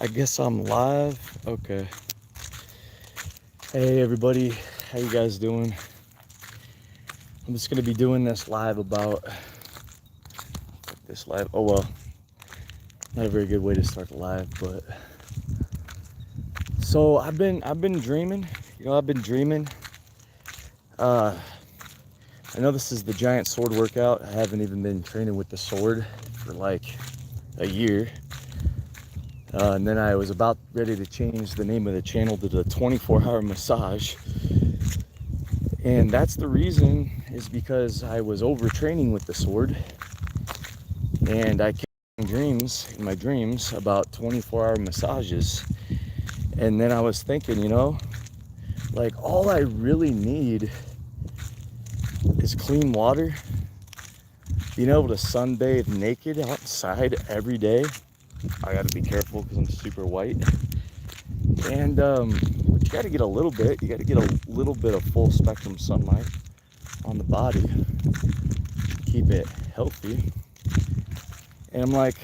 I guess I'm live. Okay. Hey everybody, how you guys doing? I'm just gonna be doing this live about this live. Oh well, not a very good way to start the live, but so I've been dreaming. I've been dreaming. Uh, I know this is the giant sword workout. I haven't even been training with the sword for like a year. And then I was about ready to change the name of the channel to the 24-hour massage. And that's the reason, is because I was overtraining with the sword. And I kept having dreams, in my dreams, about 24-hour massages. And then I was thinking, like all I really need is clean water, being able to sunbathe naked outside every day. I gotta be careful because I'm super white. And but you gotta get a little bit. You gotta get a little bit of full spectrum sunlight on the body to keep it healthy. And I'm like,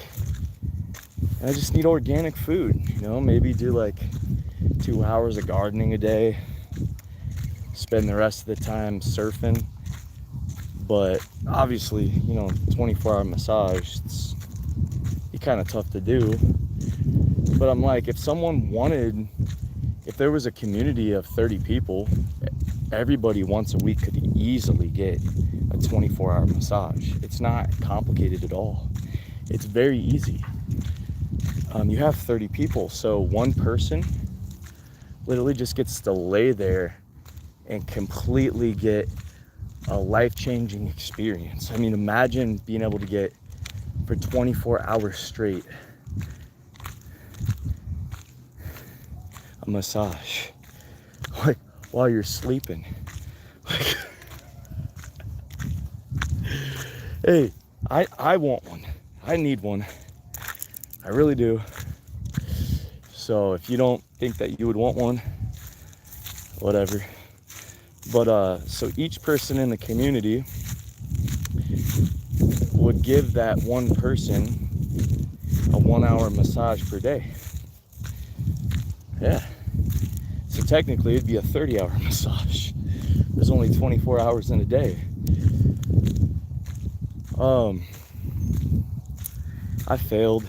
I just need organic food. Maybe do like 2 hours of gardening a day. Spend the rest of the time surfing. But obviously, 24-hour massage, it's kind of tough to do. But I'm like, if there was a community of 30 people, everybody once a week could easily get a 24-hour massage. It's not complicated at all. It's very easy. You have 30 people, so one person literally just gets to lay there and completely get a life-changing experience. I mean, imagine being able to get for 24 hours straight a massage, like while you're sleeping. Like, hey, I want one. I need one. I really do. So if you don't think that you would want one, whatever. But so each person in the community would give that one person a 1-hour massage per day. Yeah. So technically it'd be a 30-hour massage. There's only 24 hours in a day. I failed.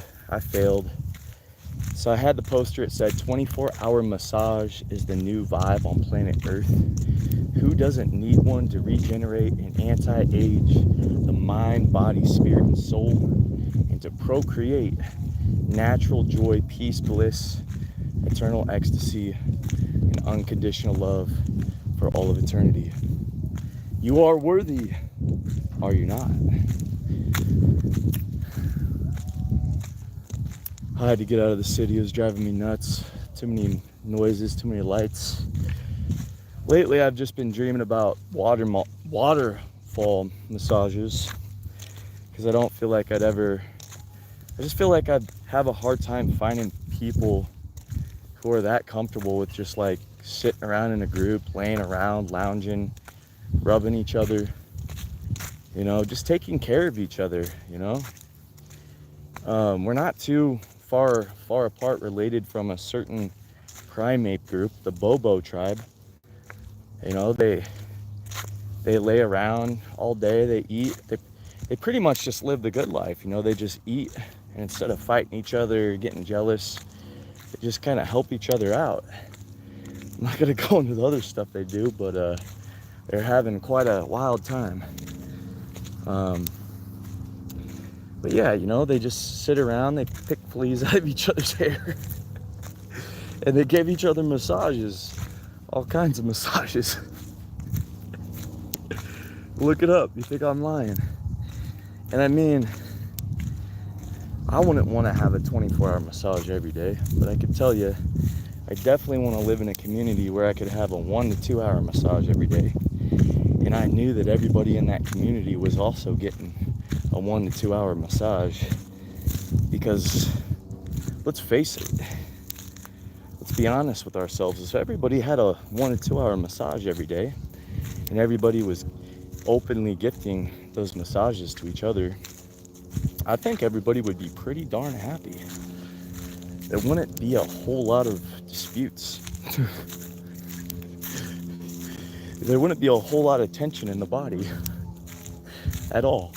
So I had the poster, it said 24-hour massage is the new vibe on planet Earth. Who doesn't need one to regenerate and anti-age the mind, body, spirit, and soul, and to procreate natural joy, peace, bliss, eternal ecstasy, and unconditional love for all of eternity? You are worthy, are you not? I had to get out of the city. It was driving me nuts. Too many noises, too many lights. Lately, I've just been dreaming about waterfall massages because I don't feel like I just feel like I'd have a hard time finding people who are that comfortable with just like sitting around in a group, laying around, lounging, rubbing each other, just taking care of each other, We're not too far apart related from a certain primate group, the Bobo tribe. They lay around all day, they eat, they pretty much just live the good life, they just eat, and instead of fighting each other, getting jealous, they just kind of help each other out. I'm not gonna go into the other stuff they do, but they're having quite a wild time. But yeah, they just sit around, they pick fleas out of each other's hair, and they give each other massages, all kinds of massages. Look it up, you think I'm lying. And I mean, I wouldn't want to have a 24-hour massage every day, but I could tell you, I definitely want to live in a community where I could have a 1 to 2 hour massage every day. And I knew that everybody in that community was also getting a 1 to 2 hour massage, because let's face it, let's be honest with ourselves. If everybody had a 1 to 2 hour massage every day and everybody was openly gifting those massages to each other, I think everybody would be pretty darn happy. there wouldn't be a whole lot of disputes. There wouldn't be a whole lot of tension in the body at all.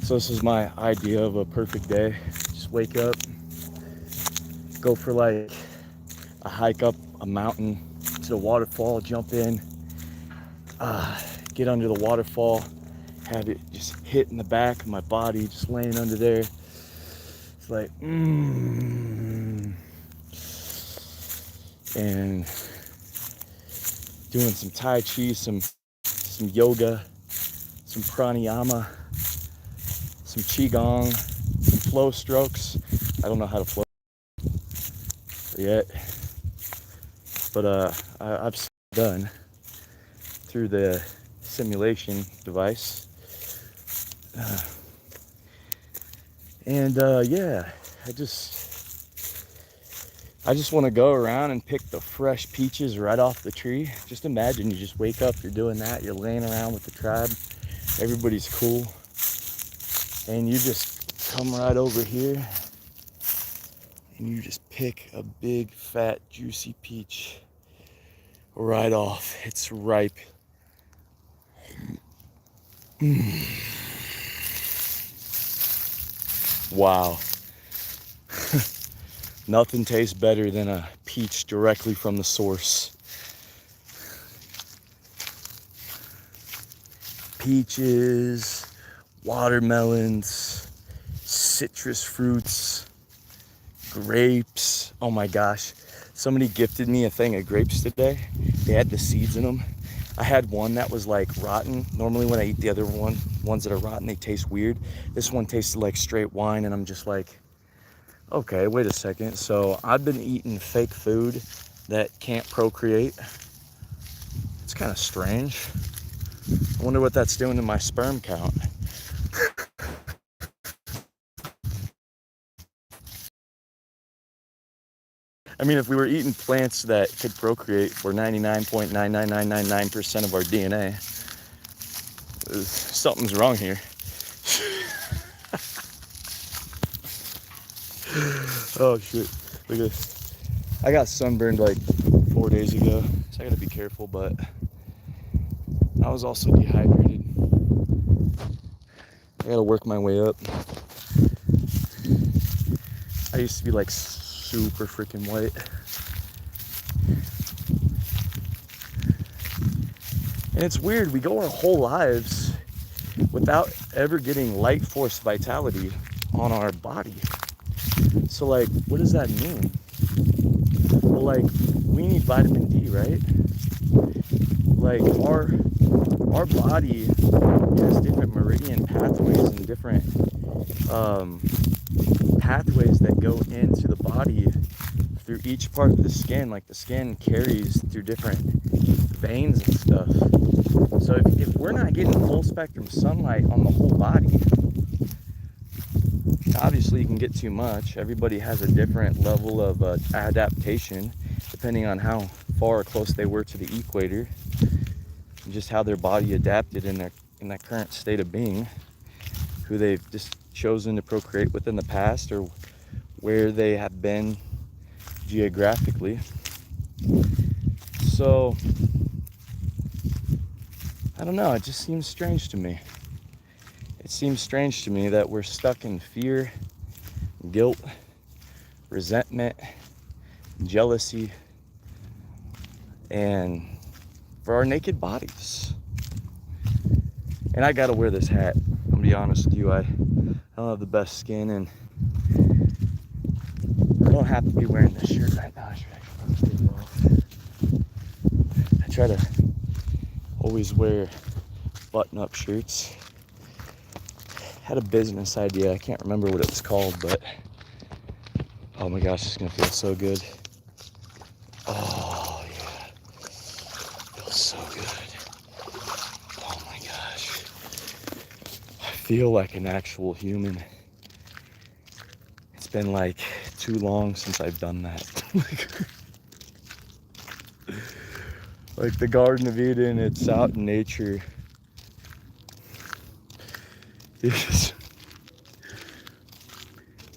So this is my idea of a perfect day. Just wake up, go for like a hike up a mountain to the waterfall, jump in, get under the waterfall, have it just hit in the back of my body, just laying under there. It's like, and doing some Tai Chi, some yoga, some pranayama, some Qigong, some flow strokes. I don't know how to flow yet, but I've done through the simulation device. Yeah, I just want to go around and pick the fresh peaches right off the tree. Just imagine you just wake up, you're doing that, you're laying around with the tribe, everybody's cool, and you just come right over here and you just pick a big, fat, juicy peach right off. It's ripe. Wow. Nothing tastes better than a peach directly from the source. Peaches, watermelons, citrus fruits, grapes. Oh my gosh. Somebody gifted me a thing of grapes today. They had the seeds in them. I had one that was like rotten. Normally when I eat the other ones that are rotten, they taste weird. This one tasted like straight wine, and I'm just like, okay, wait a second. So I've been eating fake food that can't procreate. It's kind of strange. I wonder what that's doing to my sperm count. I mean, if we were eating plants that could procreate for 99.99999% of our DNA, something's wrong here. Oh shit, look at this. I got sunburned like 4 days ago, so I gotta be careful, but I was also dehydrated. I gotta work my way up. I used to be like super freaking white. And it's weird, we go our whole lives without ever getting light force vitality on our body. So like, what does that mean? Well, like, we need vitamin D, right? Like, our body has different meridian pathways and different pathways that go into the body through each part of the skin. Like, the skin carries through different veins and stuff. So if we're not getting full spectrum sunlight on the whole body, obviously you can get too much. Everybody has a different level of adaptation depending on how far or close they were to the equator, and just how their body adapted in their current state of being, who they've just chosen to procreate with in the past, or where they have been geographically. So I don't know, it just seems strange to me. It seems strange to me that we're stuck in fear, guilt, resentment, jealousy, and for our naked bodies. And I gotta wear this hat. I'm gonna be honest with you, I don't have the best skin, and I don't have to be wearing this shirt right now. I should actually take it off. I try to always wear button-up shirts. Had a business idea, I can't remember what it was called, but oh my gosh, it's gonna feel so good. Oh yeah, feels so good. Oh my gosh, I feel like an actual human. It's been like too long since I've done that. Like the Garden of Eden, it's out in nature.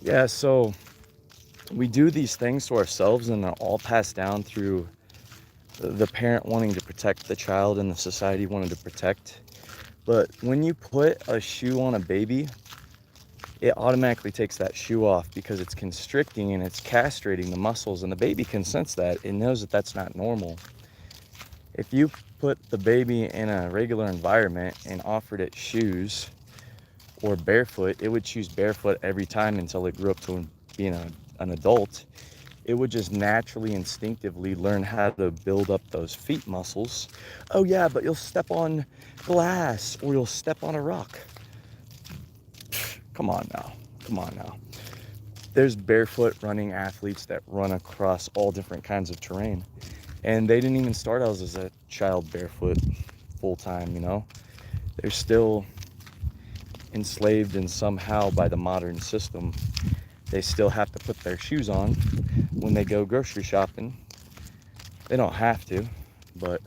Yeah, so we do these things to ourselves, and they're all passed down through the parent wanting to protect the child and the society wanting to protect. But when you put a shoe on a baby, it automatically takes that shoe off because it's constricting and it's castrating the muscles, and the baby can sense that. It knows that that's not normal. If you put the baby in a regular environment and offered it shoes or barefoot, it would choose barefoot every time until it grew up to being an adult. It would just naturally, instinctively learn how to build up those feet muscles. Oh yeah, but you'll step on glass or you'll step on a rock. Come on now, come on now. There's barefoot running athletes that run across all different kinds of terrain. And they didn't even start out as a child barefoot full time, you know? They're still enslaved and somehow by the modern system. They still have to put their shoes on when they go grocery shopping. They don't have to, but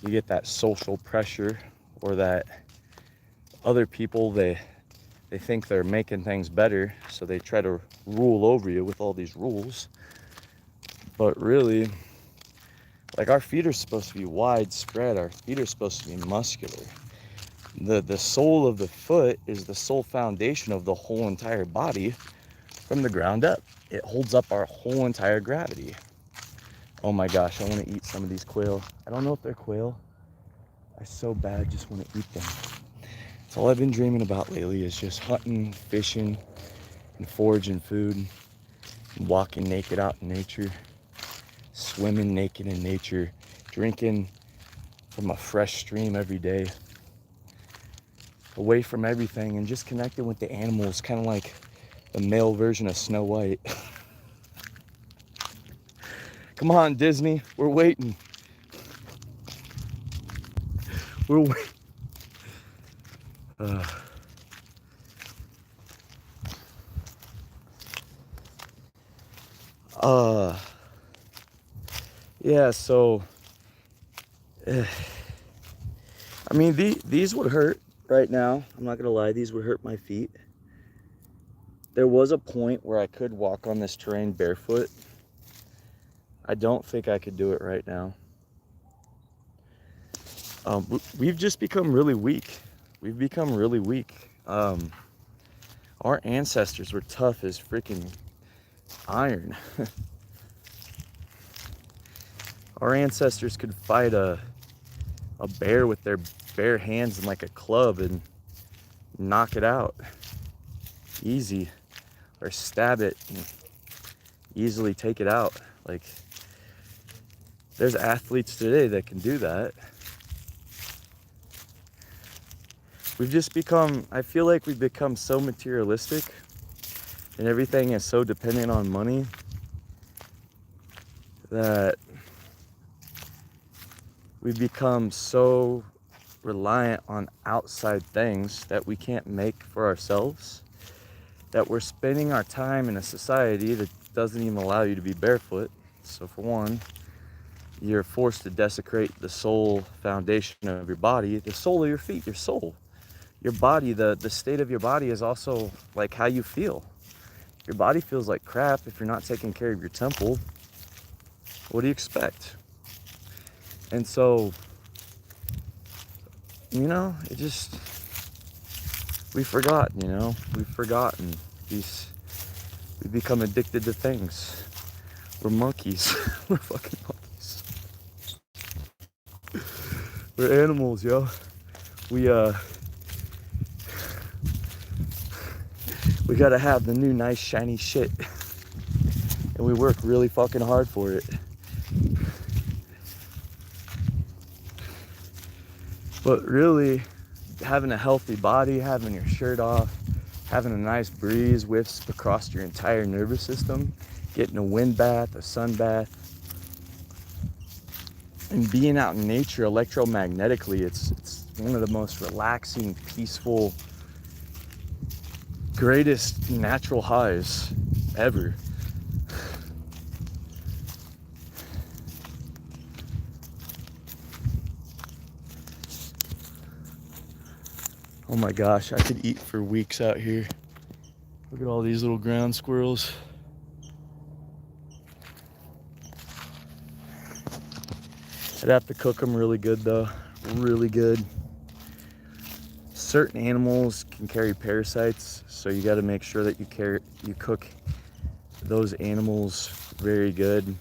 you get that social pressure, or that other people, they think they're making things better, so they try to rule over you with all these rules. But really, like, our feet are supposed to be widespread. Our feet are supposed to be muscular. The sole of the foot is the sole foundation of the whole entire body from the ground up. It holds up our whole entire gravity. Oh my gosh, I want to eat some of these quail. I don't know if they're quail. I so bad just want to eat them. That's all I've been dreaming about lately, is just hunting, fishing, and foraging food, and walking naked out in nature, swimming naked in nature, drinking from a fresh stream every day, away from everything, and just connecting with the animals, kind of like the male version of Snow White. Come on, Disney, we're waiting. We're waiting. Yeah, so, I mean, these would hurt right now. I'm not gonna lie, these would hurt my feet. There was a point where I could walk on this terrain barefoot. I don't think I could do it right now. We've just become really weak. We've become really weak. Our ancestors were tough as freaking iron. Our ancestors could fight a bear with their bare hands and like a club and knock it out easy, or stab it and easily take it out. Like, there's athletes today that can do that. We've just become, I feel like we've become so materialistic, and everything is so dependent on money, that we've become so reliant on outside things that we can't make for ourselves, that we're spending our time in a society that doesn't even allow you to be barefoot. So for one, you're forced to desecrate the sole foundation of your body, the sole of your feet, your soul. Your body, the state of your body is also like how you feel. Your body feels like crap if you're not taking care of your temple. What do you expect? And so, you know, it just, we've forgotten, you know, we've forgotten these, we've become addicted to things. We're monkeys. We're fucking monkeys. We're animals, yo. We gotta have the new nice shiny shit, and we work really fucking hard for it. But really, having a healthy body, having your shirt off, having a nice breeze whiffs across your entire nervous system, getting a wind bath, a sun bath, and being out in nature electromagnetically, it's one of the most relaxing, peaceful, greatest natural highs ever. Oh my gosh, I could eat for weeks out here. Look at all these little ground squirrels. I'd have to cook them really good though, really good. Certain animals can carry parasites, so you got to make sure that you cook those animals very good.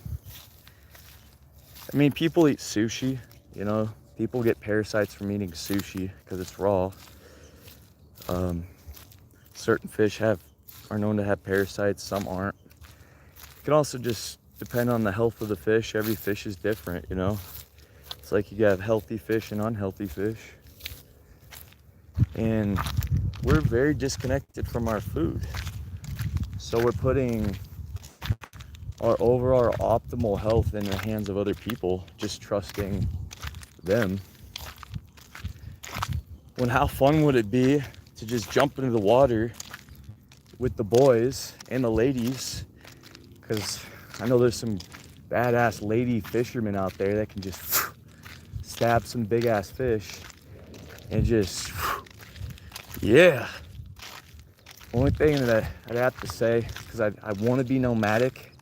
I mean, people eat sushi, you know, people get parasites from eating sushi because it's raw. Certain fish are known to have parasites, some aren't. It can also just depend on the health of the fish. Every fish is different, you know. It's like you have healthy fish and unhealthy fish. And we're very disconnected from our food. So we're putting our overall optimal health in the hands of other people, just trusting them. When how fun would it be to just jump into the water with the boys and the ladies? Because I know there's some badass lady fishermen out there that can just stab some big ass fish and just, yeah. Only thing that I'd have to say, because I want to be nomadic,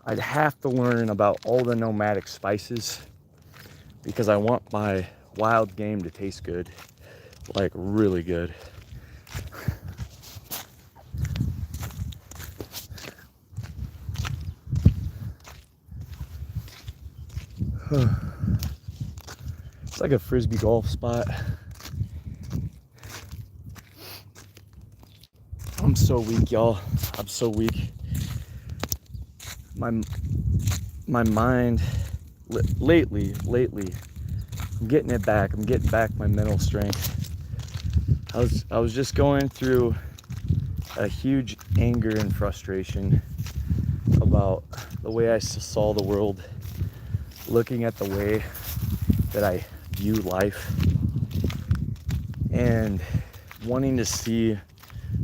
I'd have to learn about all the nomadic spices, because I want my wild game to taste good, like really good. It's like a frisbee golf spot. I'm so weak, y'all. I'm so weak. My mind, lately, I'm getting it back. I'm getting back my mental strength. I was just going through a huge anger and frustration about the way I saw the world, looking at the way that I view life, and wanting to see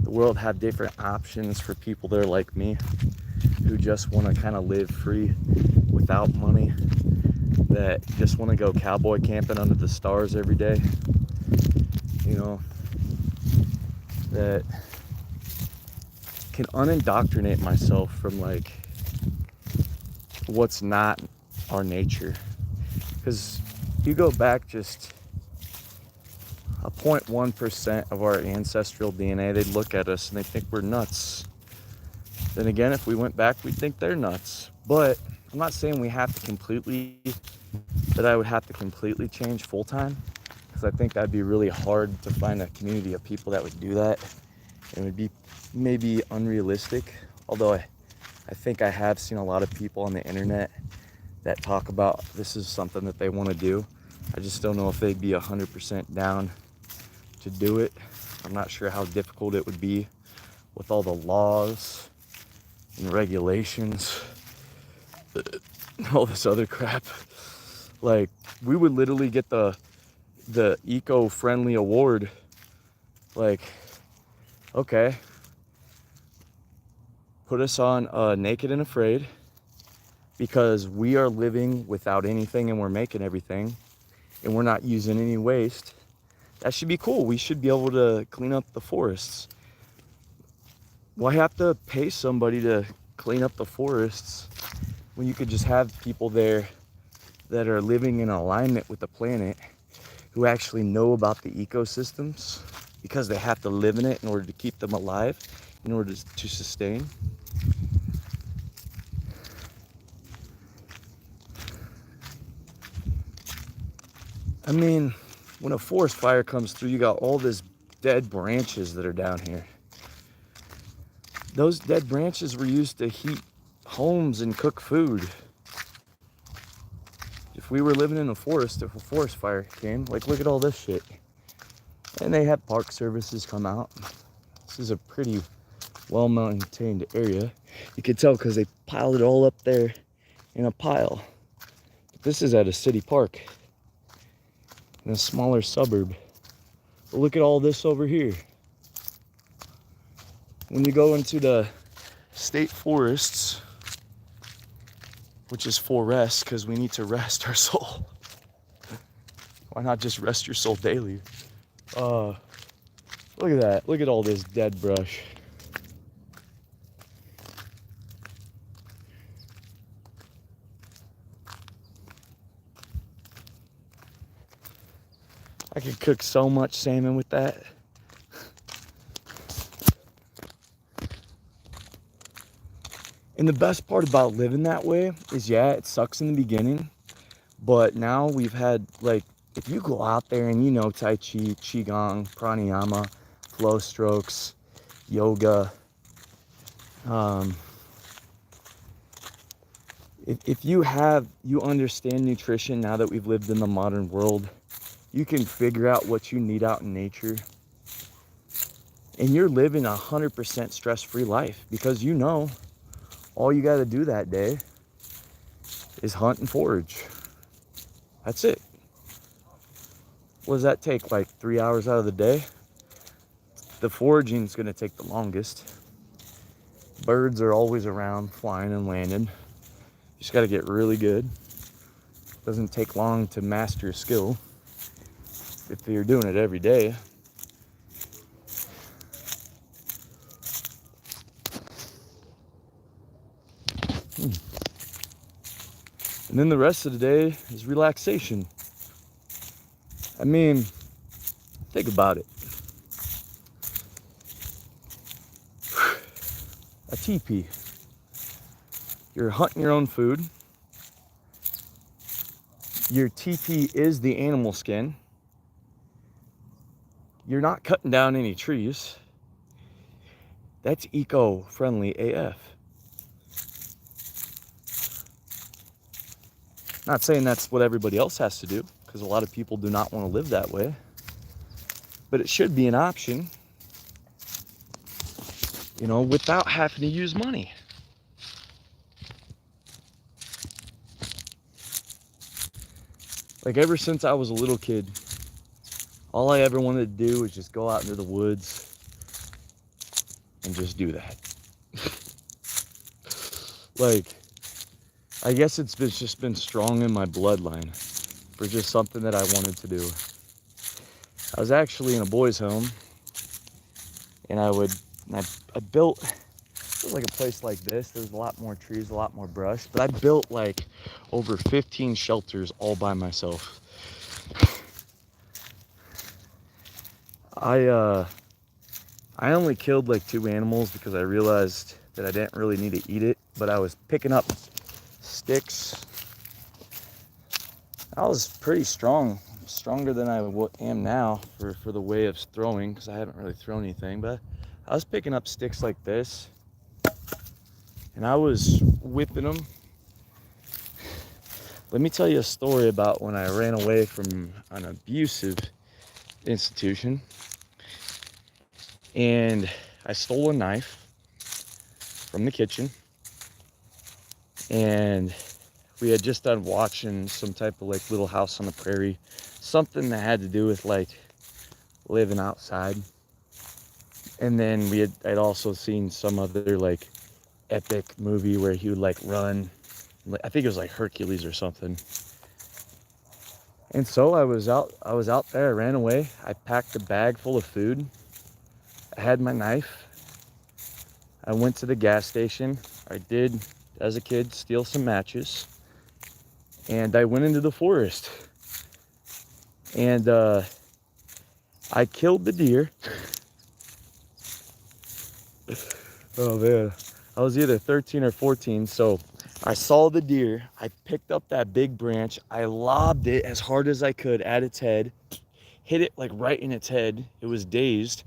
the world have different options for people that are like me, who just want to kind of live free without money, that just want to go cowboy camping under the stars every day, you know, that can unindoctrinate myself from like what's not our nature. Because you go back just a 0.1% of our ancestral DNA, they'd look at us and they think we're nuts. Then again, if we went back, we'd think they're nuts. But I'm not saying that I would have to completely change full time, because I think that'd be really hard to find a community of people that would do that. It would be maybe unrealistic, although I think I have seen a lot of people on the internet that talk about this is something that they want to do. I just don't know if they'd be 100% down to do it. I'm not sure how difficult it would be with all the laws and regulations, all this other crap. Like, we would literally get the eco-friendly award. Like, okay, put us on Naked and Afraid, because we are living without anything and we're making everything and we're not using any waste. That should be cool. We should be able to clean up the forests. Why have to pay somebody to clean up the forests when you could just have people there that are living in alignment with the planet, who actually know about the ecosystems, because they have to live in it in order to keep them alive, in order to sustain? I mean, when a forest fire comes through, you got all this dead branches that are down here. Those dead branches were used to heat homes and cook food. If we were living in a forest, if a forest fire came, like, look at all this shit. And they have park services come out. This is a pretty well-maintained area. You can tell because they piled it all up there in a pile. But this is at a city park in a smaller suburb. But look at all this over here. When you go into the state forests, which is for rest, because we need to rest our soul. Why not just rest your soul daily? Look at that. Look at all this dead brush. I could cook so much salmon with that. And the best part about living that way is, yeah, it sucks in the beginning, but now we've had, like, if you go out there and you know Tai Chi, Qigong, Pranayama, flow strokes, yoga, if you understand nutrition now that we've lived in the modern world, you can figure out what you need out in nature. And you're living 100% stress-free life because you know all you got to do that day is hunt and forage. That's it. What does that take? Like 3 hours out of the day? The foraging is going to take the longest. Birds are always around, flying and landing. You just got to get really good. Doesn't take long to master a skill if you're doing it every day. And then the rest of the day is relaxation. I mean, think about it. A teepee. You're hunting your own food. Your teepee is the animal skin. You're not cutting down any trees. That's eco-friendly AF. Not saying that's what everybody else has to do, because a lot of people do not want to live that way. But it should be an option, you know, without having to use money. Like, ever since I was a little kid, all I ever wanted to do was just go out into the woods and just do that. Like, I guess it's just been strong in my bloodline for just something that I wanted to do. I was actually in a boys' home, and I built, it was like a place like this. There was a lot more trees, a lot more brush, but I built like over 15 shelters all by myself. I only killed like 2 animals because I realized that I didn't really need to eat it, but I was picking up sticks. I was pretty strong, stronger than I am now for the way of throwing, because I haven't really thrown anything, but I was picking up sticks like this, and I was whipping them. Let me tell you a story about when I ran away from an abusive institution, and I stole a knife from the kitchen, and we had just done watching some type of like Little House on the Prairie, something that had to do with like living outside. And then I'd also seen some other like epic movie where he would like run, I think it was like Hercules or something. And so I was out there, I ran away. I packed a bag full of food. I had my knife. I went to the gas station. I did, as a kid, steal some matches. And I went into the forest. And I killed the deer. Oh man, I was either 13 or 14, so I saw the deer. I picked up that big branch. I lobbed it as hard as I could at its head, hit it like right in its head. It was dazed.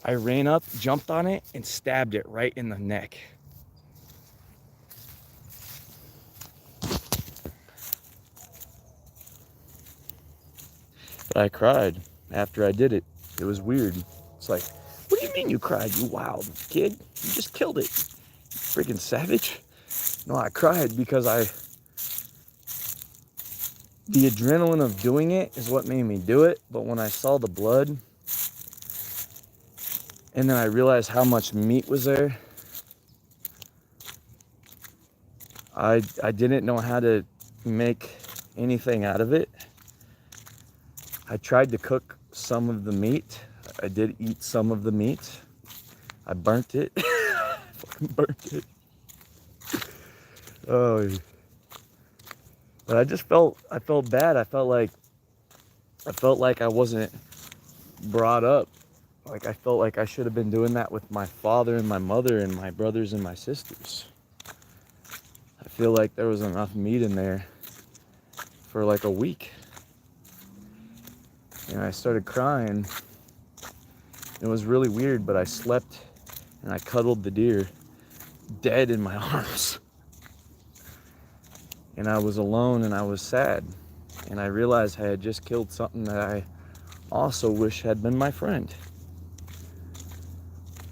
I ran up, jumped on it, and stabbed it right in the neck. But I cried after I did it. It was weird. It's like, what do you mean you cried, you wild kid? You just killed it, you freaking savage. No, I cried because the adrenaline of doing it is what made me do it. But when I saw the blood, and then I realized how much meat was there, I didn't know how to make anything out of it. I tried to cook some of the meat. I did eat some of the meat. I burnt it. Fucking burnt it. Oh, but I felt bad. I felt like I felt like I wasn't brought up. Like I felt like I should have been doing that with my father and my mother and my brothers and my sisters. I feel like there was enough meat in there for like a week. And I started crying. It was really weird, but I slept and I cuddled the deer dead in my arms. And I was alone and I was sad. And I realized I had just killed something that I also wish had been my friend.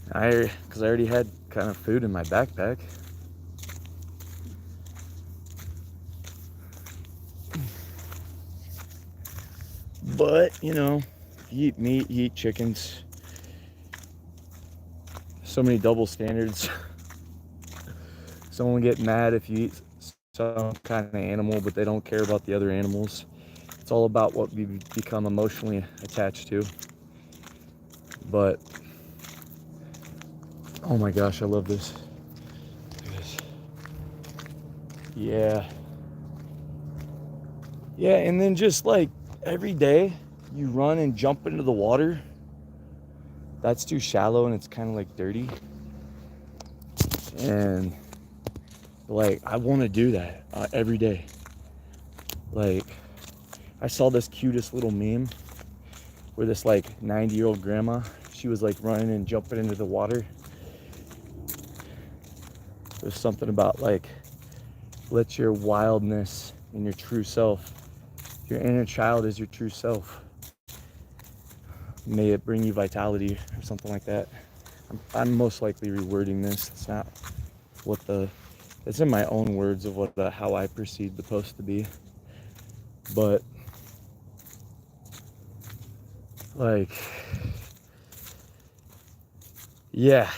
Because I already had kind of food in my backpack. But, you know, you eat meat, you eat chickens. So many double standards. Someone get mad if you eat some kind of animal, but they don't care about the other animals. It's all about what we become emotionally attached to. But, oh my gosh, I love this. Look at this. Yeah. Yeah, and then just like every day you run and jump into the water. That's too shallow and it's kind of like dirty. And like, I want to do that every day. Like, I saw this cutest little meme where this like 90-year-old grandma, she was like running and jumping into the water. There's something about like, let your wildness and your true self, your inner child is your true self. May it bring you vitality or something like that. I'm most likely rewording this. It's not what it's in my own words of what how I perceive the post to be. But like, yeah,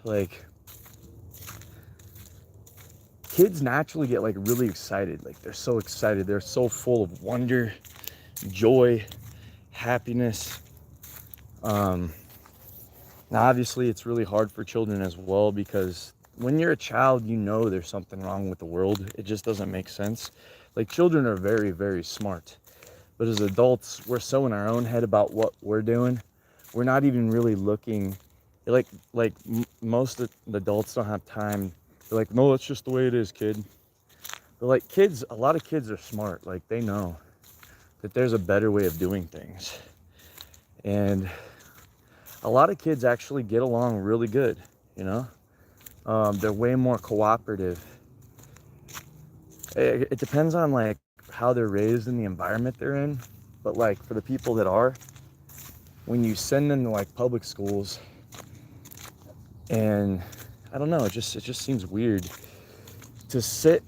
like kids naturally get like really excited. Like they're so excited. They're so full of wonder, joy, happiness. Now obviously it's really hard for children as well, because when you're a child, you know there's something wrong with the world. It just doesn't make sense. Like children are very, very smart. But as adults, we're so in our own head about what we're doing. We're not even really looking, most of the adults don't have time. They're like, no, that's just the way it is, kid. But like kids, a lot of kids are smart. Like they know that there's a better way of doing things. And a lot of kids actually get along really good, you know? They're way more cooperative. It depends on like how they're raised and the environment they're in. But like for the people that are, when you send them to like public schools, and I don't know, it just seems weird to sit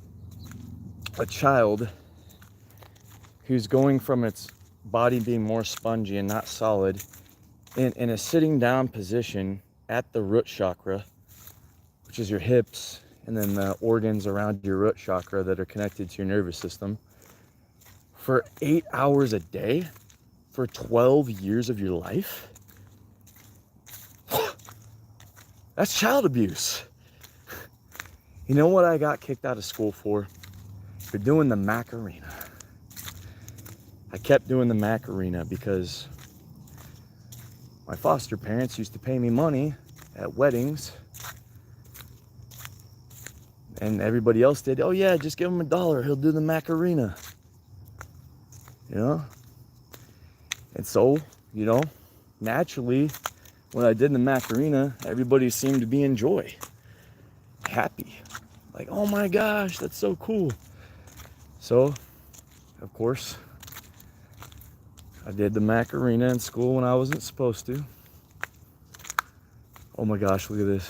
a child who's going from its body being more spongy and not solid in a sitting down position at the root chakra, which is your hips, and then the organs around your root chakra that are connected to your nervous system, for 8 hours a day for 12 years of your life. That's child abuse. You know what I got kicked out of school for? For doing the Macarena. I kept doing the Macarena because my foster parents used to pay me money at weddings, and everybody else did. Oh yeah, just give him $1, he'll do the Macarena. You know? And so, you know, naturally, when I did the Macarena, everybody seemed to be in joy, happy. Like, oh my gosh, that's so cool. So, of course, I did the Macarena in school when I wasn't supposed to. Oh my gosh, look at this.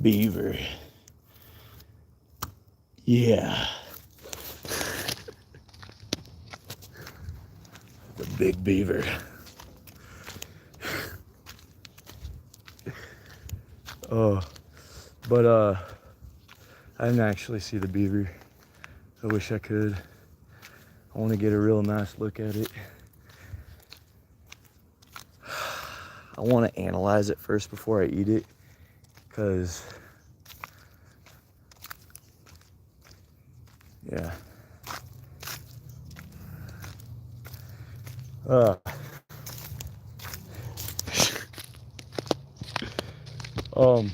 Beaver. Yeah. The big beaver. Oh, but I didn't actually see the beaver. I wish I could. I want to get a real nice look at it. I want to analyze it first before I eat it, because yeah, Uh, um,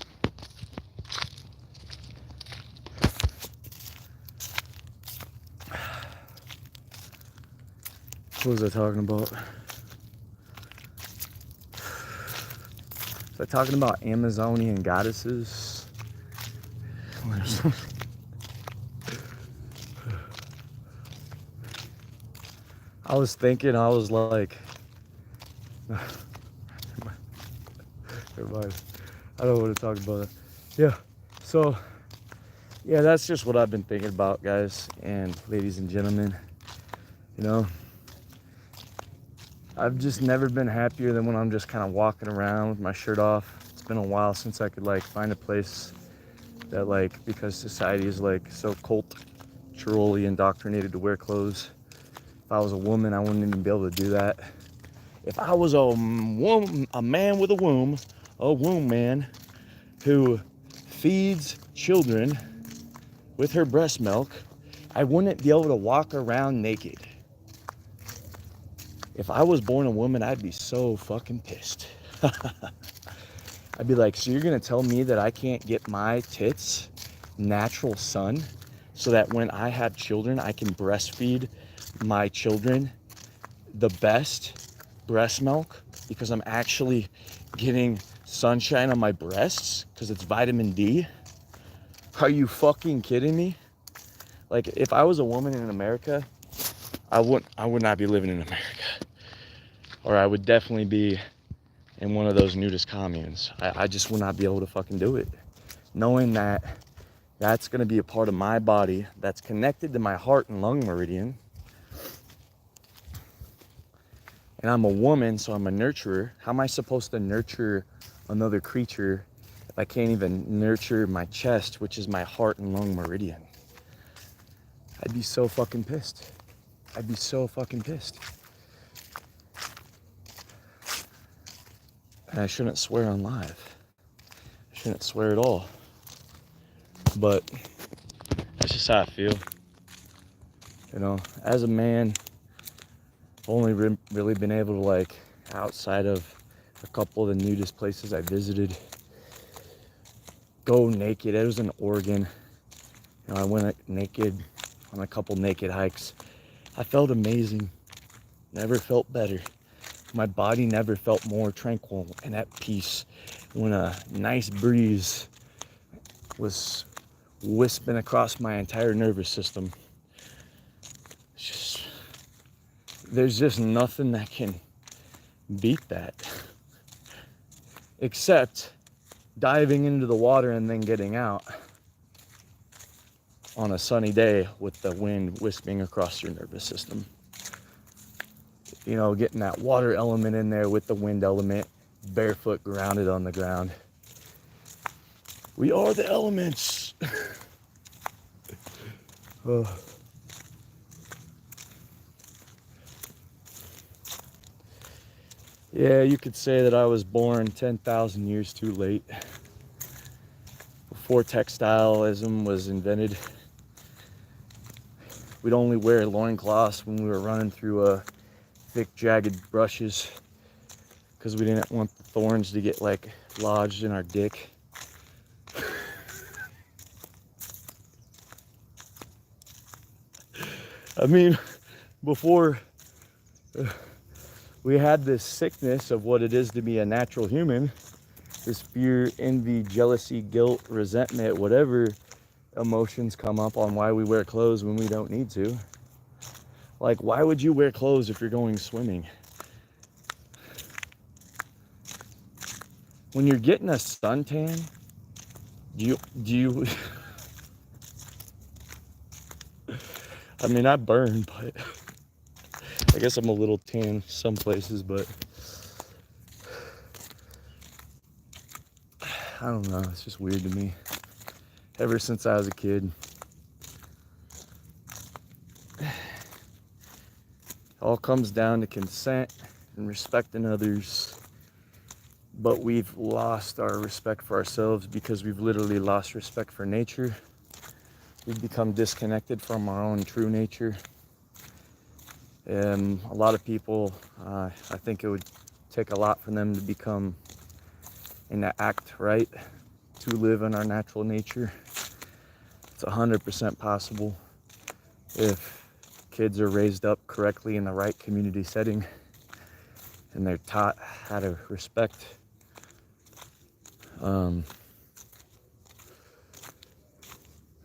what was I talking about? Was I talking about Amazonian goddesses? I was thinking, I was like, everybody, I don't want to talk about it. Yeah, so, yeah, that's just what I've been thinking about, guys and ladies and gentlemen. You know, I've just never been happier than when I'm just kind of walking around with my shirt off. It's been a while since I could like find a place that like, because society is like so culturally indoctrinated to wear clothes. If I was a woman, I wouldn't even be able to do that. If I was a man with a womb man who feeds children with her breast milk, I wouldn't be able to walk around naked. If I was born a woman, I'd be so fucking pissed. I'd be like, so you're gonna tell me that I can't get my tits natural sun so that when I have children, I can breastfeed my children the best breast milk because I'm actually getting sunshine on my breasts because it's vitamin D? Are you fucking kidding me? Like, if I was a woman in America, I would not be living in America. Or I would definitely be in one of those nudist communes. I just would not be able to fucking do it. Knowing that that's gonna be a part of my body that's connected to my heart and lung meridian. And I'm a woman, so I'm a nurturer. How am I supposed to nurture another creature if I can't even nurture my chest, which is my heart and lung meridian? I'd be so fucking pissed. I'd be so fucking pissed. And I shouldn't swear on live. I shouldn't swear at all. But that's just how I feel. You know, as a man, I've only really been able to, like, outside of a couple of the nudist places I visited, go naked. It was in Oregon. You know, I went naked on a couple naked hikes. I felt amazing. Never felt better. My body never felt more tranquil and at peace when a nice breeze was wisping across my entire nervous system. It's just, there's just nothing that can beat that. Except diving into the water and then getting out on a sunny day with the wind wisping across your nervous system. You know, getting that water element in there with the wind element, barefoot grounded on the ground. We are the elements. Oh. Yeah, you could say that I was born 10,000 years too late. Before textilism was invented. We'd only wear loincloths when we were running through thick, jagged brushes because we didn't want the thorns to get, like, lodged in our dick. I mean, before we had this sickness of what it is to be a natural human, this fear, envy, jealousy, guilt, resentment, whatever emotions come up on why we wear clothes when we don't need to. Like, why would you wear clothes if you're going swimming? When you're getting a suntan, do you I mean, I burn, but I guess I'm a little tan some places, but I don't know, it's just weird to me. Ever since I was a kid, it all comes down to consent and respecting others, but we've lost our respect for ourselves because we've literally lost respect for nature. We've become disconnected from our own true nature. And a lot of people, I think it would take a lot for them to become and to act right, to live in our natural nature. It's 100% possible if kids are raised up correctly in the right community setting and they're taught how to respect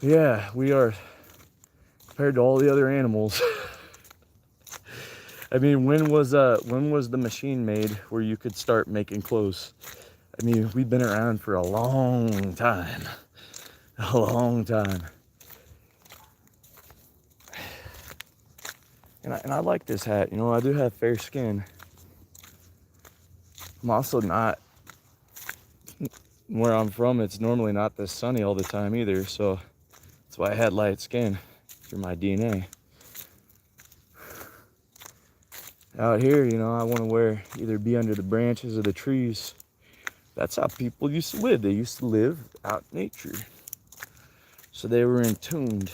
yeah, we are, compared to all the other animals. I mean, when was the machine made where you could start making clothes? I mean, we've been around for a long time. A long time. And I like this hat. You know, I do have fair skin. I'm also not, where I'm from, it's normally not this sunny all the time either. So that's why I had light skin through my DNA. Out here, you know, I want to either be under the branches of the trees. That's how people used to live. They used to live out in nature. So they were in tuned.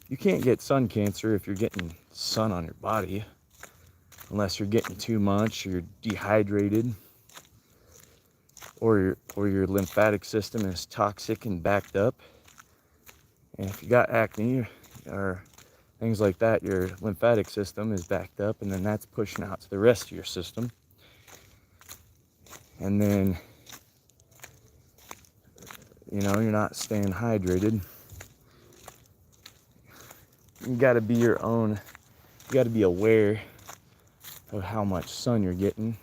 You can't get sun cancer if you're getting sun on your body, unless you're getting too much, or you're dehydrated, or your lymphatic system is toxic and backed up. And if you got acne or things like that, your lymphatic system is backed up, and then that's pushing out to the rest of your system. And then, you know, you're not staying hydrated. You gotta be your own, you gotta be aware of how much sun you're getting.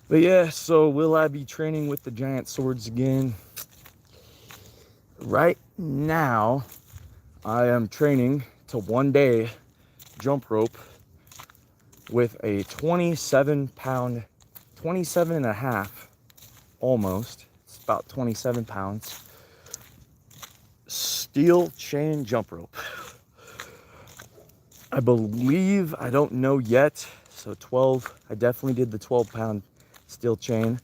But yeah, so will I be training with the giant swords again? Right now, I am training to 1 day jump rope with a 27 and a half, almost, it's about 27 pounds, steel chain jump rope. I believe, I don't know yet, so 12, I definitely did the 12-pound steel chain,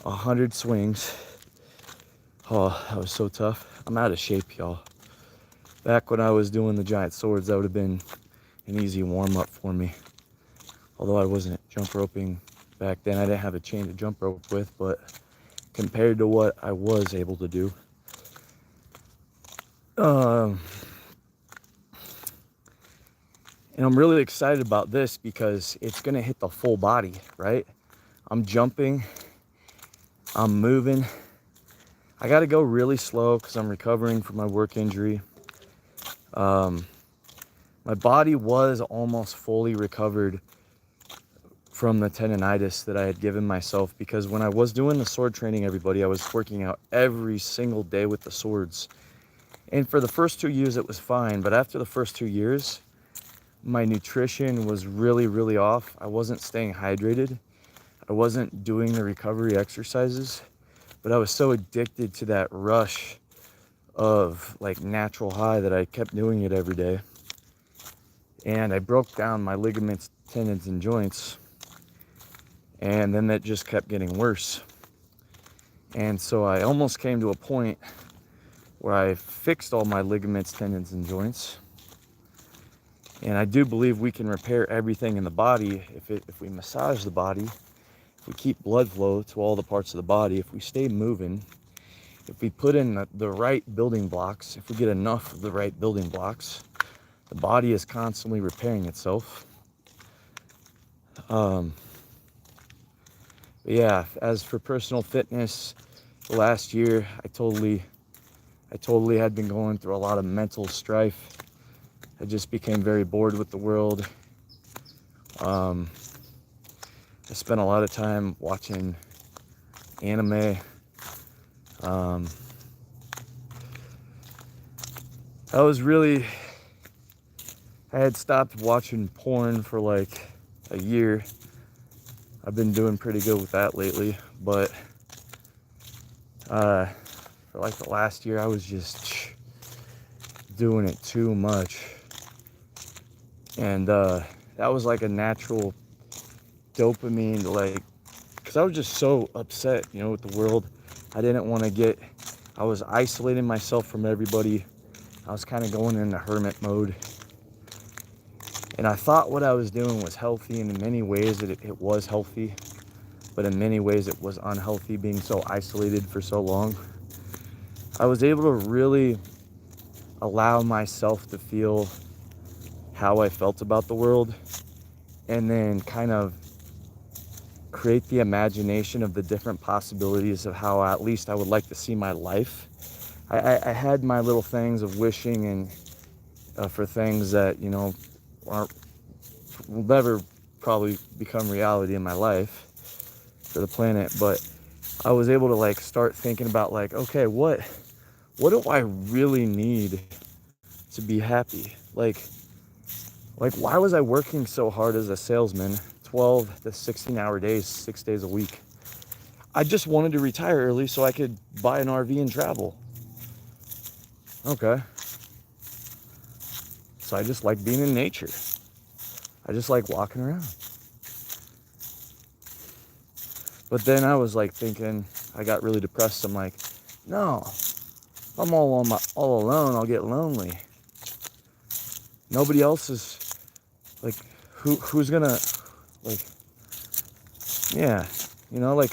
100 swings. Oh, that was so tough. I'm out of shape, y'all. Back when I was doing the giant swords, that would have been an easy warm-up for me. Although I wasn't jump roping back then, I didn't have a chain to jump rope with, but compared to what I was able to do, and I'm really excited about this because it's gonna hit the full body, right? I'm jumping, I'm moving. I gotta go really slow because I'm recovering from my work injury. My body was almost fully recovered from the tendonitis that I had given myself, because when I was doing the sword training, everybody, I was working out every single day with the swords. And for the first 2 years, it was fine. But after the first 2 years, my nutrition was really, really off. I wasn't staying hydrated. I wasn't doing the recovery exercises, but I was so addicted to that rush of like natural high that I kept doing it every day. And I broke down my ligaments, tendons, and joints. And then that just kept getting worse. And so I almost came to a point where I fixed all my ligaments, tendons, and joints. And I do believe we can repair everything in the body if we massage the body, if we keep blood flow to all the parts of the body, if we stay moving, if we put in the right building blocks, if we get enough of the right building blocks, the body is constantly repairing itself. Yeah, as for personal fitness, last year I totally had been going through a lot of mental strife. I just became very bored with the world. I spent a lot of time watching anime. I had stopped watching porn for like a year. I've been doing pretty good with that lately, but for like the last year, I was just doing it too much. And that was like a natural dopamine to, like, because I was just so upset, you know, with the world. I didn't want to I was isolating myself from everybody. I was kind of going into hermit mode. And I thought what I was doing was healthy, and in many ways it was healthy. But in many ways it was unhealthy, being so isolated for so long. I was able to really allow myself to feel how I felt about the world, and then kind of create the imagination of the different possibilities of how at least I would like to see my life. I had my little things of wishing and for things that, you know, aren't, will never probably become reality in my life for the planet. But I was able to like start thinking about like, okay, what do I really need to be happy? Like why was I working so hard as a salesman, 12 to 16-hour days, 6 days a week? I just wanted to retire early so I could buy an RV and travel. Okay. So I just like being in nature. I just like walking around. But then I was like thinking, I got really depressed. I'm like, no, if I'm all alone, I'll get lonely. Nobody else is like, who's gonna, like, yeah, you know, like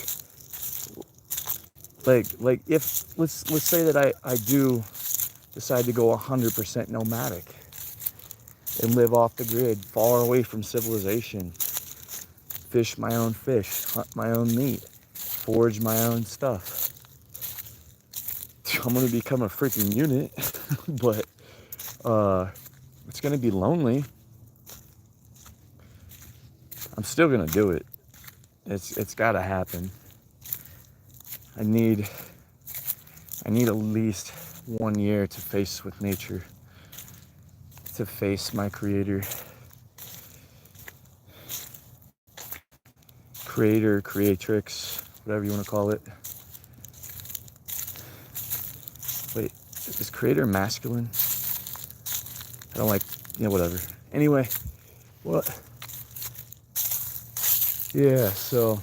if let's say that I do decide to go 100% nomadic and live off the grid, far away from civilization, fish my own fish, hunt my own meat, forge my own stuff. I'm gonna become a freaking unit, but it's gonna be lonely. I'm still gonna do it. It's gotta happen. I need at least 1 year to face with nature, to face my creator, creatrix, whatever you want to call it. Wait, is creator masculine? I don't like, you know, whatever. Anyway, what? Yeah, so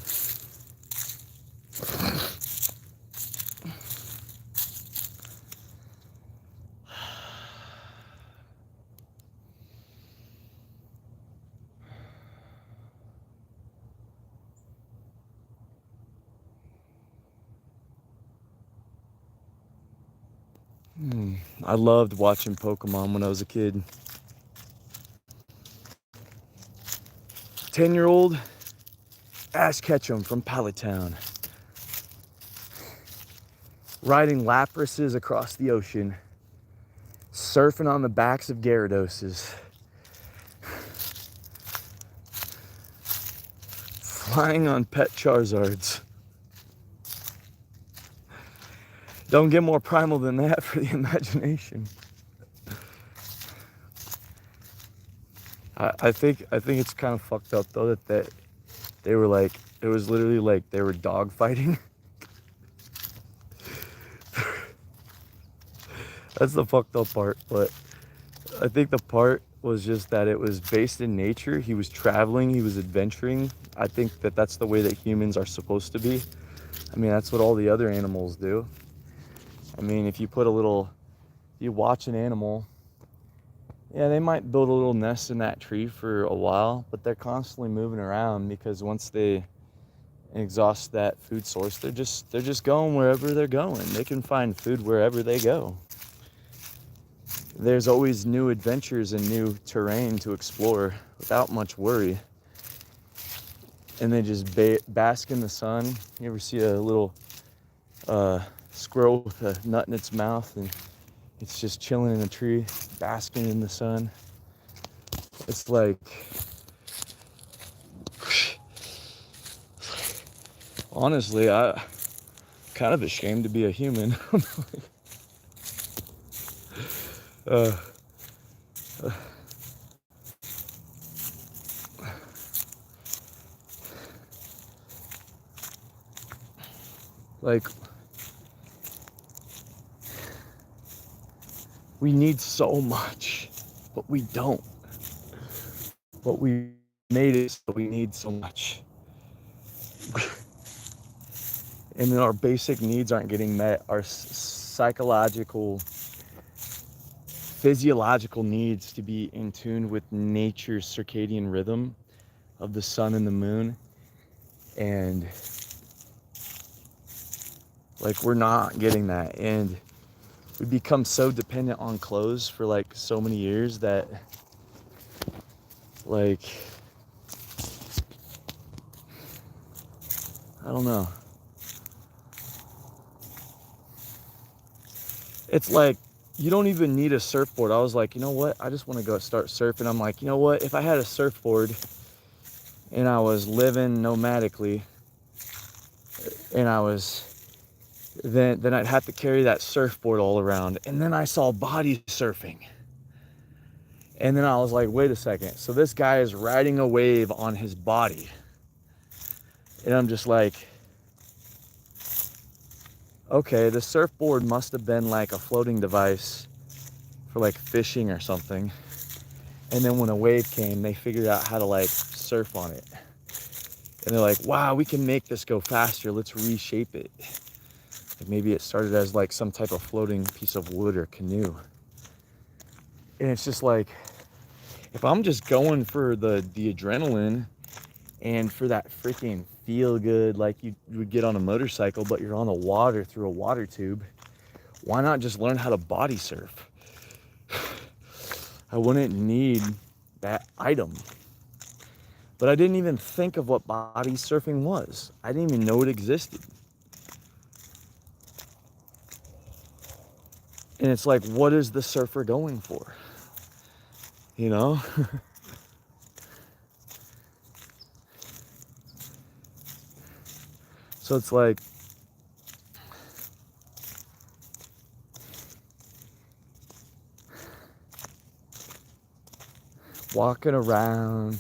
I loved watching Pokemon when I was a kid. 10-year-old Ash Ketchum from Pallet Town, riding Laprases across the ocean, surfing on the backs of Gyarados, flying on pet Charizards. Don't get more primal than that for the imagination. I think it's kind of fucked up though that they were like, it was literally like they were dog fighting. That's the fucked up part, but I think the part was just that it was based in nature. He was traveling, he was adventuring. I think that that's the way that humans are supposed to be. I mean, that's what all the other animals do. I mean, if you watch an animal, yeah, they might build a little nest in that tree for a while, but they're constantly moving around because once they exhaust that food source, they're just going wherever they're going. They can find food wherever they go. There's always new adventures and new terrain to explore without much worry. And they just bask in the sun. You ever see a little squirrel with a nut in its mouth and it's just chilling in a tree, basking in the sun? It's like, honestly, I'm kind of ashamed to be a human. Like, we need so much, but we don't. But we made it so we need so much. and then our basic needs aren't getting met. Our psychological, physiological needs to be in tune with nature's circadian rhythm of the sun and the moon. And like, we're not getting that. And we become so dependent on clothes for like so many years that like, I don't know. It's like, you don't even need a surfboard. I was like, you know what? I just want to go start surfing. I'm like, you know what? If I had a surfboard and I was living nomadically and I was, then I'd have to carry that surfboard all around. And then I saw body surfing. And then I was like, wait a second. So this guy is riding a wave on his body. And I'm just like, okay, the surfboard must have been like a floating device for like fishing or something. And then when a wave came, they figured out how to like surf on it. And they're like, wow, we can make this go faster. Let's reshape it. Like maybe it started as like some type of floating piece of wood or canoe. And it's just like, if I'm just going for the adrenaline and for that freaking feel good like you would get on a motorcycle, but you're on the water through a water tube, why not just learn how to body surf? I wouldn't need that item. But I didn't even think of what body surfing was. I didn't even know it existed. And it's like, what is the surfer going for? You know? So it's like, walking around,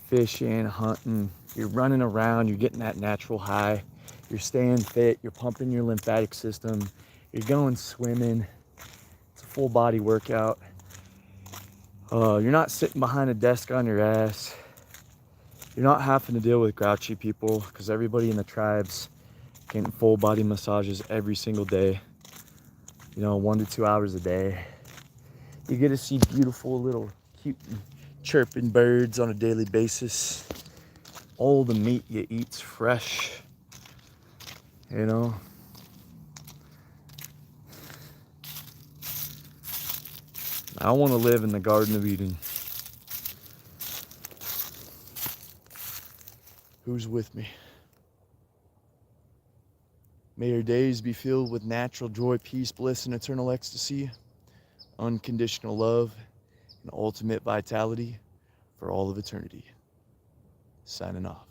fishing, hunting, you're running around, you're getting that natural high, you're staying fit, you're pumping your lymphatic system, you're going swimming. It's a full body workout. You're not sitting behind a desk on your ass. You're not having to deal with grouchy people, because everybody in the tribe's getting full body massages every single day. You know, 1 to 2 hours a day. You get to see beautiful little cute chirping birds on a daily basis. All the meat you eat's fresh, you know. I want to live in the Garden of Eden. Who's with me? May your days be filled with natural joy, peace, bliss, and eternal ecstasy, unconditional love, and ultimate vitality for all of eternity. Signing off.